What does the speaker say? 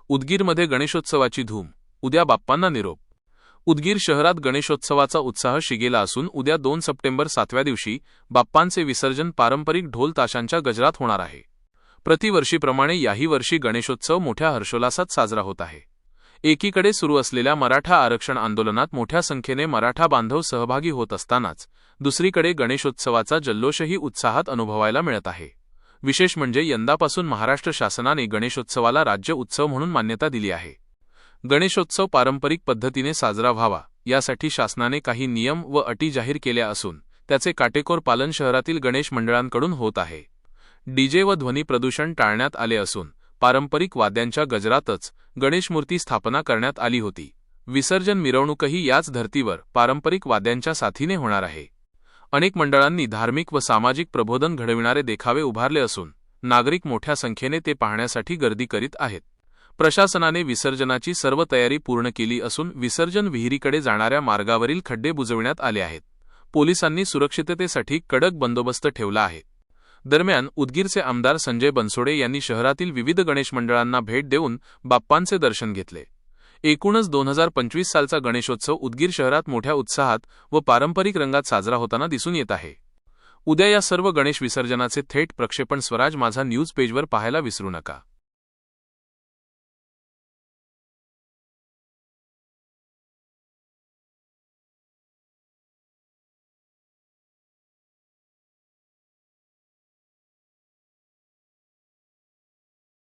उदगीरमध्ये गणेशोत्सवाची धूम, उद्या बाप्पांना निरोप. उदगीर शहरात गणेशोत्सवाचा उत्साह शिगेला असून उद्या 2 सप्टेंबर 7व्या दिवशी बाप्पांचे विसर्जन पारंपरिक ढोल ताशांच्या गजरात होणार आहे. प्रतिवर्षीप्रमाणे याही वर्षी गणेशोत्सव मोठ्या हर्षोल्लासात साजरा होत आहे. एकीकडे सुरू असलेल्या मराठा आरक्षण आंदोलनात मोठ्या संख्येने मराठा बांधव सहभागी होत असतानाच दुसरीकडे गणेशोत्सवाचा जल्लोषही उत्साहात अनुभवायला मिळत आहे. विशेष म्हणजे यंदापासून महाराष्ट्र शासनाने गणेशोत्सवाला राज्य उत्सव म्हणून मान्यता दिली आहे. गणेशोत्सव पारंपरिक पद्धतीने साजरा व्हावा यासाठी शासनाने काही नियम व अटी जाहीर केल्या असून त्याचे काटेकोर पालन शहरातील गणेश मंडळांकडून होत आहे. डीजे व ध्वनी प्रदूषण टाळण्यात आले असून पारंपरिक वाद्यांच्या गजरातच गणेश मूर्ती स्थापना करण्यात आली होती. विसर्जन मिरवणूकही याच धर्तीवर पारंपरिक वाद्यांच्या साथीने होणार आहे. अनेक मंडळांनी धार्मिक व सामाजिक प्रबोधन घडविणारे देखावे उभारले असून नागरिक मोठ्या संख्येने ते पाहण्यासाठी गर्दी करीत आहेत. प्रशासनाने विसर्जनाची सर्व तयारी पूर्ण केली असून विसर्जन विहिरीकडे जाणाऱ्या मार्गावरील खड्डे बुजविण्यात आले आहेत. पोलिसांनी सुरक्षिततेसाठी कडक बंदोबस्त ठेवला आहे. दरम्यान उदगीरचे आमदार संजय बनसोडे यांनी शहरातील विविध गणेश मंडळांना भेट देऊन बाप्पांचे दर्शन घेतले. एकूणच 2025 सालचा गणेशोत्सव उदगीर शहरात मोठ्या उत्साहात व पारंपरिक रंगात साजरा होताना दिसून येत आहे. उद्या या सर्व गणेश विसर्जनाचे थेट प्रक्षेपण स्वराज माझा न्यूज पेजवर पाहायला विसरू नका.